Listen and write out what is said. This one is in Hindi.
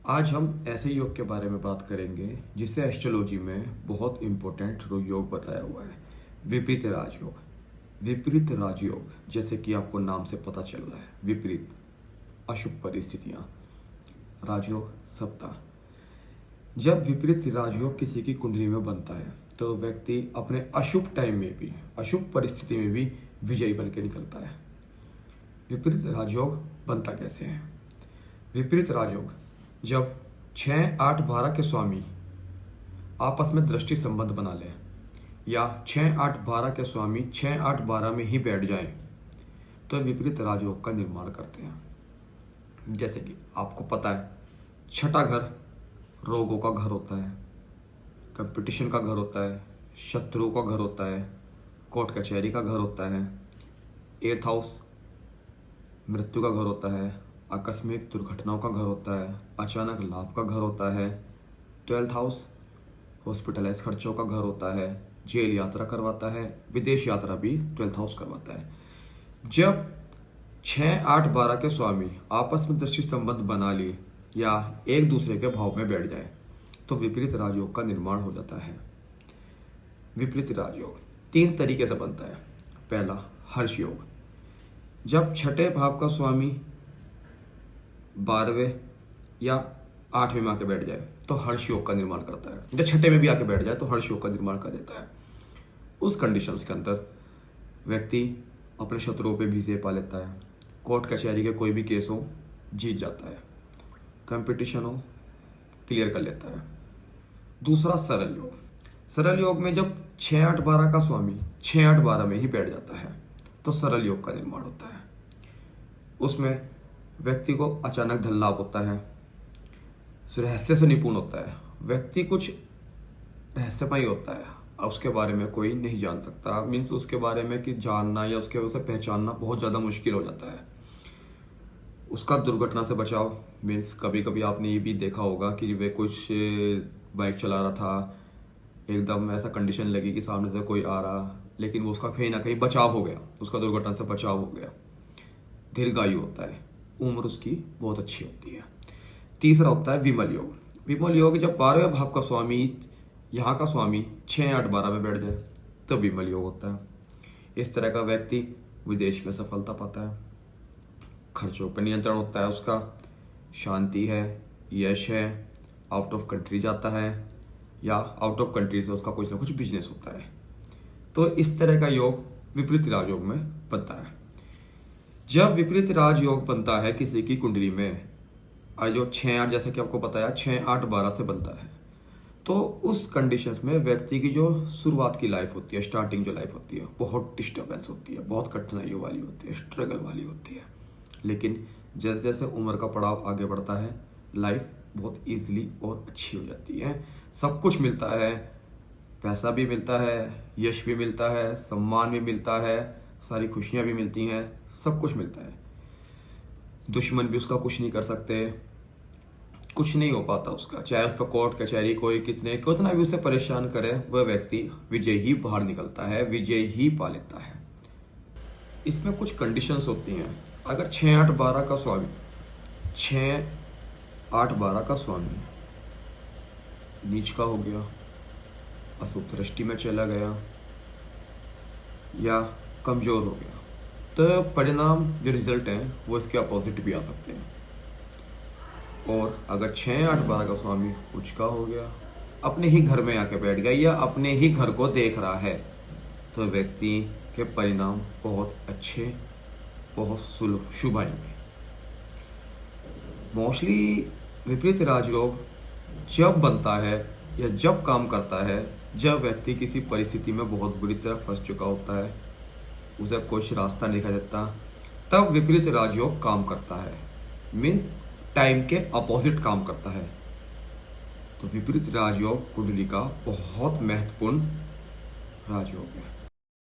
आज हम ऐसे योग के बारे में बात करेंगे जिसे एस्ट्रोलॉजी में बहुत इंपॉर्टेंट योग बताया हुआ है। विपरीत राजयोग। विपरीत राजयोग जैसे कि आपको नाम से पता चल रहा है, विपरीत अशुभ परिस्थितियां, राजयोग सप्ताह। जब विपरीत राजयोग किसी की कुंडली में बनता है तो व्यक्ति अपने अशुभ टाइम में भी, अशुभ परिस्थिति में भी विजयी बन के निकलता है। विपरीत राजयोग बनता कैसे है? विपरीत राजयोग जब 6, 8, 12 के स्वामी आपस में दृष्टि संबंध बना लें या 6, 8, 12 के स्वामी 6, 8, 12 में ही बैठ जाएं तो विपरीत राजयोग का निर्माण करते हैं। जैसे कि आपको पता है, छठा घर रोगों का घर होता है, कंपटीशन का घर होता है, शत्रुओं का घर होता है, कोर्ट कचहरी का घर होता है। 8th हाउस मृत्यु का घर होता है, आकस्मिक दुर्घटनाओं का घर होता है, अचानक लाभ का घर होता है। 12th हाउस हॉस्पिटलाइज खर्चों का घर होता है, जेल यात्रा करवाता है, विदेश यात्रा भी 12th हाउस करवाता है। जब 6, 8, 12 के स्वामी आपस में दृष्टि संबंध बना लिए या एक दूसरे के भाव में बैठ जाए तो विपरीत राजयोग का निर्माण हो जाता है। विपरीत राजयोग 3 तरीके से बनता है। पहला, हर्ष योग। जब छठे भाव का स्वामी 12वें या 8वें में आके बैठ जाए तो हर्ष योग का निर्माण करता है। जब छठे में भी आके बैठ जाए तो हर्ष योग का निर्माण कर देता है। उस कंडीशंस के अंदर व्यक्ति अपने शत्रुओं पे विजय पा लेता है, कोर्ट कचहरी के कोई भी केस हो जीत जाता है, कंपटीशन हो क्लियर कर लेता है। दूसरा, सरल योग। सरल योग में जब 6, 8, 12 का स्वामी 6, 8, 12 में ही बैठ जाता है तो सरल योग का निर्माण होता है। उसमें व्यक्ति को अचानक धन लाभ होता है, रहस्य से निपुण होता है, व्यक्ति कुछ रहस्यमय होता है, उसके बारे में कोई नहीं जान सकता। मीन्स उसके बारे में कि जानना या उसके उसे पहचानना बहुत ज़्यादा मुश्किल हो जाता है। उसका दुर्घटना से बचाव, मीन्स कभी कभी आपने ये भी देखा होगा कि वे कुछ बाइक चला रहा था, एकदम ऐसा कंडीशन लगी कि सामने से कोई आ रहा, लेकिन वो उसका कहीं ना कहीं बचाव हो गया, उसका दुर्घटना से बचाव हो गया। दीर्घायु होता है, उम्र उसकी बहुत अच्छी होती है। तीसरा होता है विमल योग। विमल योग जब 12वें भाव का स्वामी यहाँ का स्वामी 6, 8, 12 में बैठ जाए तो विमल योग होता है। इस तरह का व्यक्ति विदेश में सफलता पाता है, खर्चों पर नियंत्रण होता है उसका, शांति है, यश है, आउट ऑफ कंट्री जाता है या आउट ऑफ कंट्री से उसका कुछ ना कुछ बिजनेस होता है। तो इस तरह का योग विपरीत राजयोग में बनता है। जब विपरीत राजयोग बनता है किसी की कुंडली में, और जो 6, 8 जैसा कि आपको बताया 6, 8, 12 से बनता है, तो उस कंडीशंस में व्यक्ति की जो शुरुआत की लाइफ होती है, स्टार्टिंग जो लाइफ होती है, बहुत डिस्टर्बेंस होती है, बहुत कठिनाइयों वाली होती है, स्ट्रगल वाली होती है। लेकिन जैसे जैसे उम्र का पड़ाव आगे बढ़ता है, लाइफ बहुत ईजिली और अच्छी हो जाती है। सब कुछ मिलता है, पैसा भी मिलता है, यश भी मिलता है, सम्मान भी मिलता है, सारी खुशियां भी मिलती हैं, सब कुछ मिलता है। दुश्मन भी उसका कुछ नहीं कर सकते, कुछ नहीं हो पाता उसका, चाहे उस पर कोर्ट कचहरी कोई कितना भी उसे परेशान करे, वह व्यक्ति विजय ही बाहर निकलता है, विजय ही पा लेता है। इसमें कुछ कंडीशंस होती हैं। अगर 6, 8, 12 का स्वामी 6, 8, 12 का स्वामी नीच का हो गया, अशुभ दृष्टि में चला गया या कमजोर हो गया तो परिणाम जो रिजल्ट हैं वो इसके अपोजिट भी आ सकते हैं। और अगर 6, 8, 12 का स्वामी उच्च का हो गया, अपने ही घर में आके बैठ गया या अपने ही घर को देख रहा है तो व्यक्ति के परिणाम बहुत अच्छे, बहुत शुभ आएंगे। मोस्टली विपरीत राजयोग जब बनता है या जब काम करता है जब व्यक्ति किसी परिस्थिति में बहुत बुरी तरह फंस चुका होता है, उसे कुछ रास्ता नहीं दिखाई देता, तब विपरीत राजयोग काम करता है। मीन्स टाइम के अपोजिट काम करता है। तो विपरीत राजयोग कुंडली का बहुत महत्वपूर्ण राजयोग है।